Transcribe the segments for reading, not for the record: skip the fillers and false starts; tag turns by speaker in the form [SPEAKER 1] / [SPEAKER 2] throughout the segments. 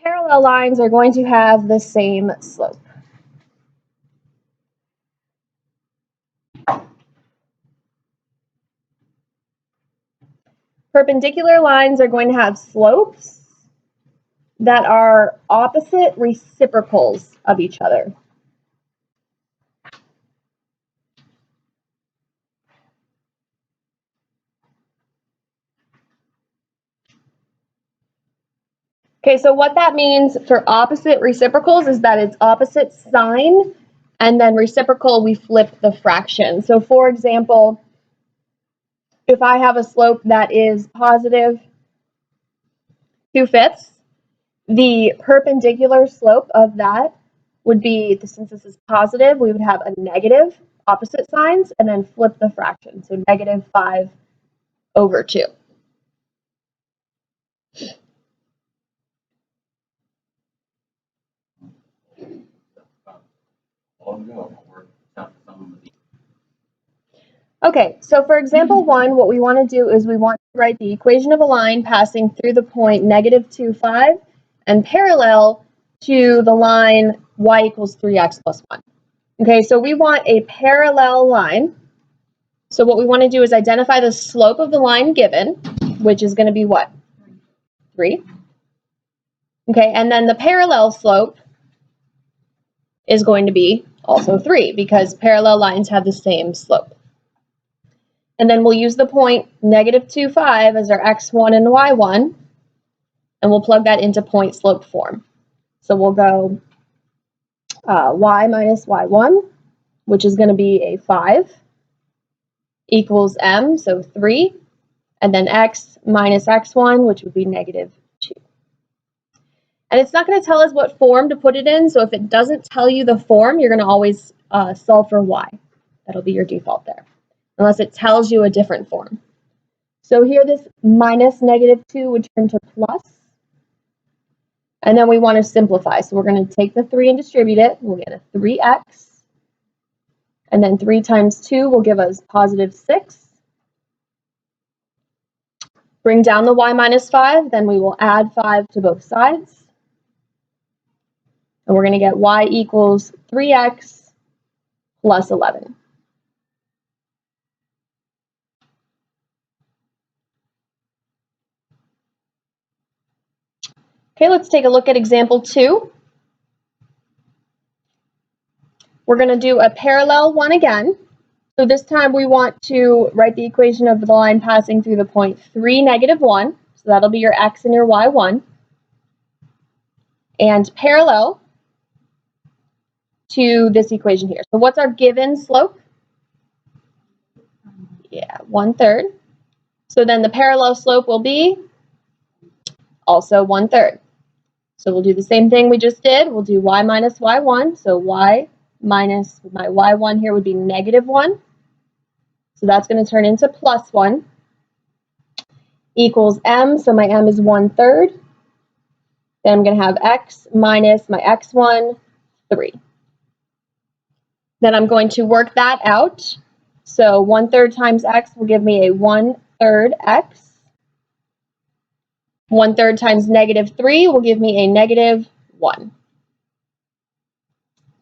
[SPEAKER 1] parallel lines are going to have the same slope. Perpendicular lines are going to have slopes that are opposite reciprocals of each other. Okay, so what that means for opposite reciprocals is that it's opposite sign, and then reciprocal, we flip the fraction. So for example, if I have a slope that is positive 2/5, the perpendicular slope of that would be, since this is positive, we would have a negative opposite signs and then flip the fraction. So -5/2. Okay, so for example 1, what we want to do is we want to write the equation of a line passing through the point -2,5 and parallel to the line y equals 3x plus 1. Okay, so we want a parallel line. So what we want to do is identify the slope of the line given, which is going to be what? 3. Okay, and then the parallel slope is going to be also 3 because parallel lines have the same slope. And then we'll use the point -2,5 as our x1 and y1, and we'll plug that into point slope form. So we'll go y minus y1, which is going to be a 5, equals m, so 3, and then x minus x1, which would be -2. And it's not going to tell us what form to put it in, so if it doesn't tell you the form, you're going to always solve for y. That'll be your default there, unless it tells you a different form. So here this minus -2 would turn to plus, and then we want to simplify. So we're going to take the 3 and distribute it. We'll get a 3x, and then 3 times 2 will give us +6. Bring down the y minus 5, then we will add 5 to both sides. And we're going to get y equals 3x plus 11. Okay, let's take a look at example 2. We're going to do a parallel one again. So this time we want to write the equation of the line passing through the point 3, -1. So that'll be your x and your y1. And parallel to this equation here. So what's our given slope? Yeah, 1/3. So then the parallel slope will be also 1/3. So we'll do the same thing we just did. We'll do y minus y1. So y minus my y1 here would be -1. So that's going to turn into +1 equals m. So my m is 1/3. Then I'm going to have x minus my x1, 3. Then I'm going to work that out. So 1/3 times x will give me a 1/3 x. 1/3 times -3 will give me a -1.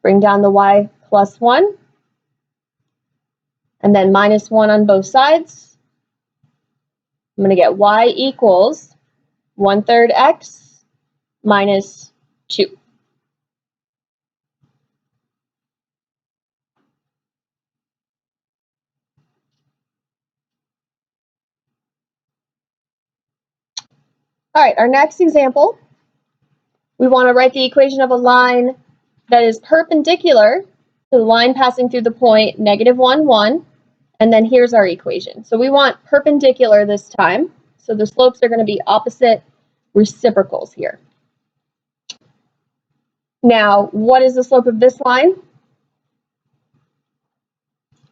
[SPEAKER 1] Bring down the y plus 1. And then -1 on both sides. I'm going to get y equals 1/3 x minus 2. All right, our next example, we want to write the equation of a line that is perpendicular to the line passing through the point -1, 1, and then here's our equation. So we want perpendicular this time, so the slopes are going to be opposite reciprocals here. Now, what is the slope of this line?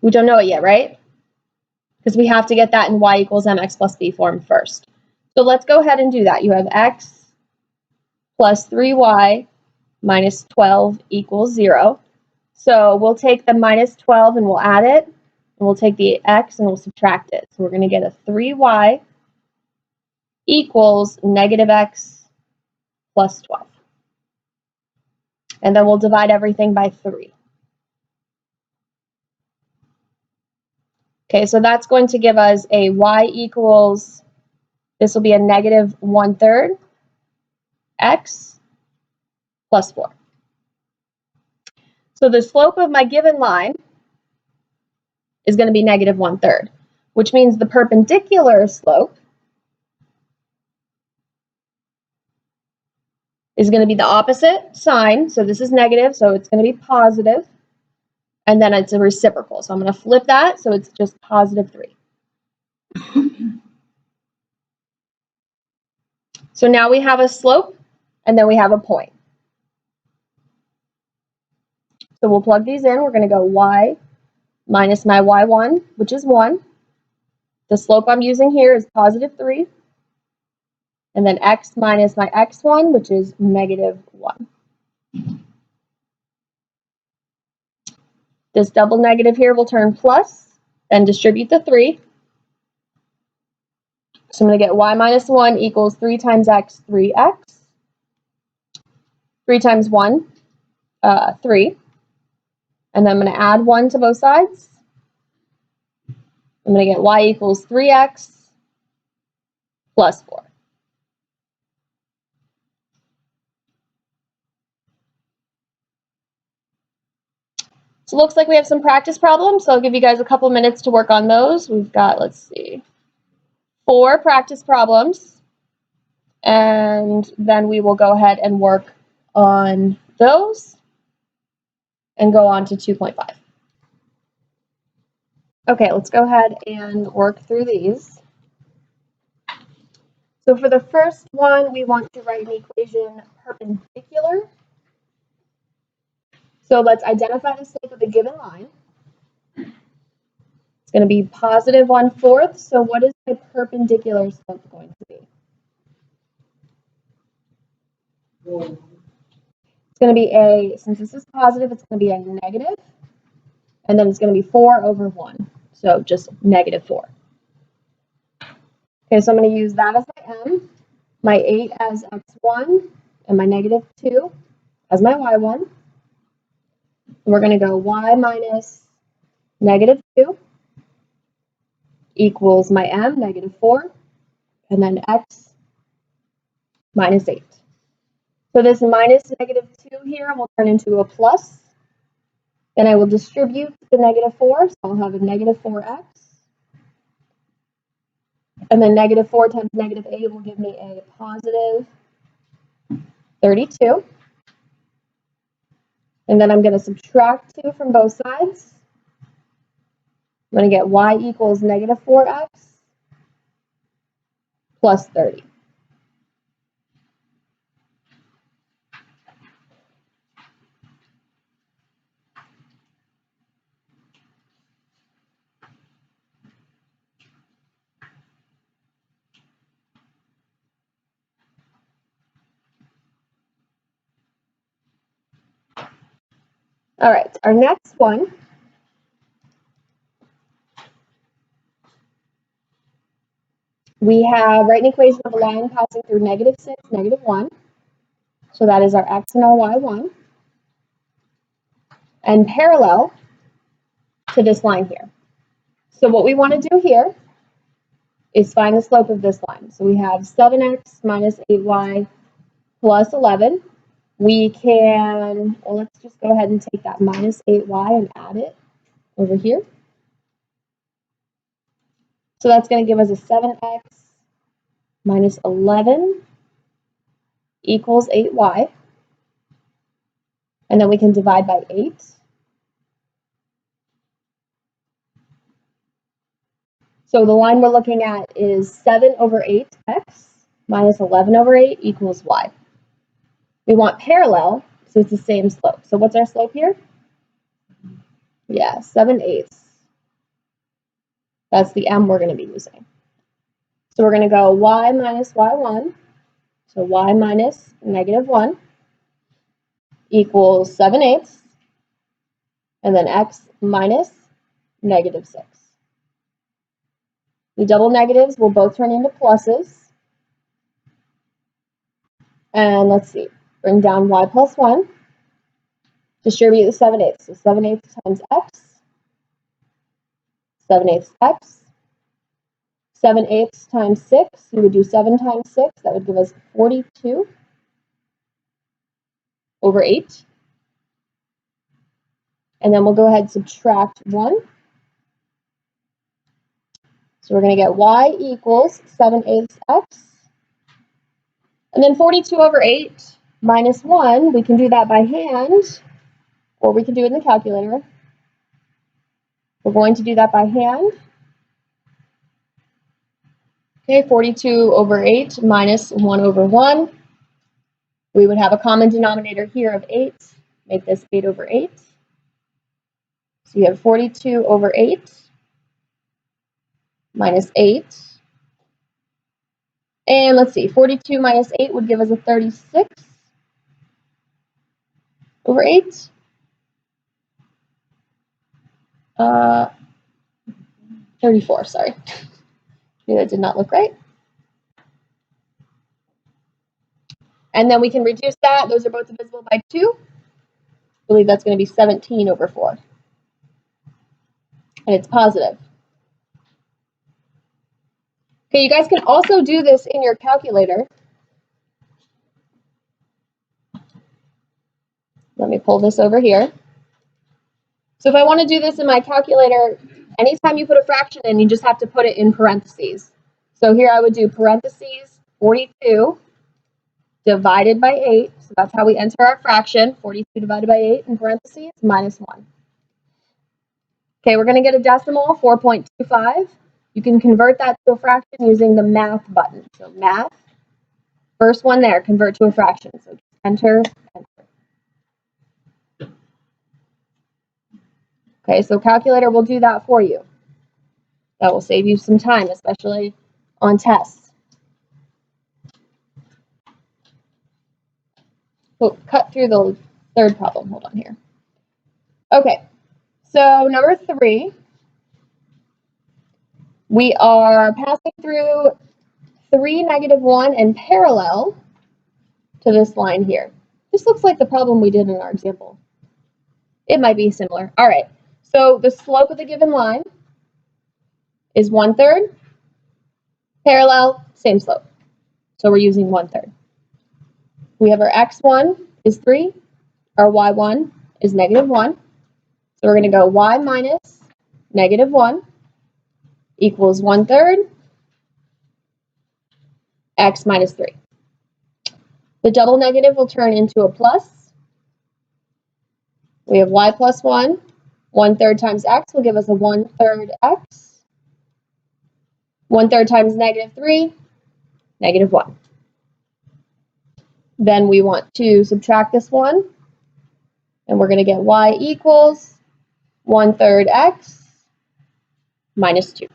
[SPEAKER 1] We don't know it yet, right? Because we have to get that in y equals mx plus b form first. So let's go ahead and do that. You have x plus 3y minus 12 equals 0. So we'll take the minus 12 and we'll add it, and we'll take the x and we'll subtract it. So we're going to get a 3y equals -x plus 12. And then we'll divide everything by 3. Okay, so that's going to give us a y equals, this will be a negative 1/3 x plus 4. So the slope of my given line is going to be negative 1/3, which means the perpendicular slope is going to be the opposite sign. So this is negative, so it's going to be positive. And then it's a reciprocal. So I'm going to flip that, so it's just positive 3. So now we have a slope, and then we have a point. So we'll plug these in. We're going to go y minus my y1, which is 1. The slope I'm using here is positive 3. And then x minus my x1, which is negative 1. This double negative here will turn plus, then distribute the 3. So I'm going to get y minus 1 equals 3 times x, 3x. 3 times 1, 3. And then I'm going to add 1 to both sides. I'm going to get y equals 3x plus 4. So it looks like we have some practice problems, so I'll give you guys a couple minutes to work on those. We've got, let's see, 4 practice problems, and then we will go ahead and work on those and go on to 2.5. Okay, let's go ahead and work through these. So for the first one, we want to write an equation perpendicular. So let's identify the slope of the given line. It's going to be positive 1/4. So what is my perpendicular slope going to be? It's going to be since this is positive, it's going to be a negative, and then it's going to be 4 over 1. So just negative 4. Okay, so I'm going to use that as my m, my 8 as x1, and my negative 2 as my y1. And we're going to go y minus negative 2 equals my m, negative 4, and then x minus 8. So this minus negative 2 here will turn into a plus. Then I will distribute the negative 4, so I'll have a negative 4x. And then negative 4 times negative 8 will give me a positive 32. And then I'm going to subtract 2 from both sides. I'm going to get y equals negative 4x plus 30. All right, our next one we have write an equation of a line passing through negative 6, negative 1. So that is our x and our y1. And parallel to this line here. So what we want to do here is find the slope of this line. So we have 7x minus 8y plus 11. We can, well, let's just go ahead and take that minus 8y and add it over here. So that's going to give us a 7x minus 11 equals 8y. And then we can divide by 8. So the line we're looking at is 7 over 8x minus 11 over 8 equals y. We want parallel, so it's the same slope. So what's our slope here? Yeah, 7/8. That's the m we're going to be using. So we're going to go y minus y1. So y minus negative 1 equals 7/8. And then x minus negative 6. The double negatives will both turn into pluses. And let's see, bring down y plus 1. Distribute the 7/8. So 7/8 times x, 7/8 x. 7/8 times 6, you would do 7 times 6. That would give us 42 over 8. And then we'll go ahead and subtract 1. So we're going to get y equals 7/8 x. And then 42 over 8 minus 1, we can do that by hand, or we can do it in the calculator. We're going to do that by hand. Okay, 42 over 8 minus 1 over 1. We would have a common denominator here of 8. Make this 8 over 8. So you have 42 over 8 minus 8. And let's see, 42 minus 8 would give us a 36 over 8. 34, sorry. That did not look right. And then we can reduce that. Those are both divisible by 2. I believe that's going to be 17 over 4. And it's positive. Okay, you guys can also do this in your calculator. Let me pull this over here. So if I want to do this in my calculator, anytime you put a fraction in, you just have to put it in parentheses. So here I would do parentheses 42 divided by 8. So that's how we enter our fraction. 42 divided by 8 in parentheses minus 1. Okay, we're going to get a decimal, 4.25. You can convert that to a fraction using the math button. So math, first one there, convert to a fraction. So just enter, enter. Okay, so calculator will do that for you. That will save you some time, especially on tests. We'll cut through the third problem. Hold on here. Okay, so number 3, we are passing through 3, -1, and parallel to this line here. This looks like the problem we did in our example. It might be similar. All right, so the slope of the given line is 1/3. Parallel, same slope. So we're using 1/3. We have our x1 is 3, our y1 is -1. So we're going to go y minus -1 equals 1/3 x minus 3. The double negative will turn into a plus. We have y plus 1. 1/3 times x will give us a 1/3 x. 1/3 times -3, -1. Then we want to subtract this one, and we're going to get y equals 1/3 x minus 2.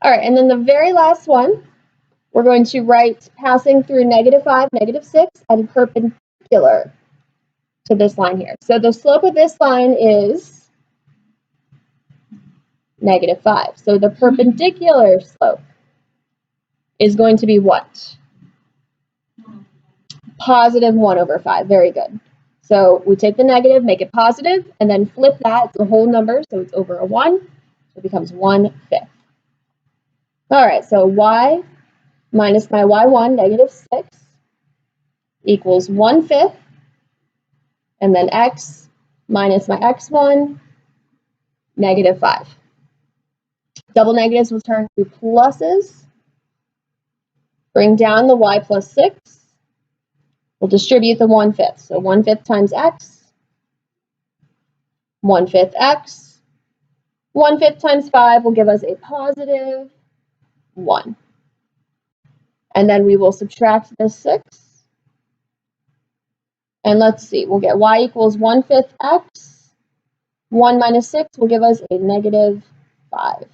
[SPEAKER 1] All right, and then the very last one, we're going to write passing through -5, -6, and perpendicular to this line here. So the slope of this line is -5. So the perpendicular slope is going to be what? Positive 1 over 5. Very good. So we take the negative, make it positive, and then flip that. It's a whole number, so it's over a 1. So it becomes 1/5. All right, so y minus my y1, -6, equals 1/5. And then x minus my x1, -5. Double negatives will turn to pluses. Bring down the y plus 6. We'll distribute the 1/5. So 1/5 times x, 1/5 x. 1/5 times 5 will give us a positive 1. And then we will subtract the 6. And let's see, we'll get y equals 1/5 x. 1 minus 6 will give us a -5.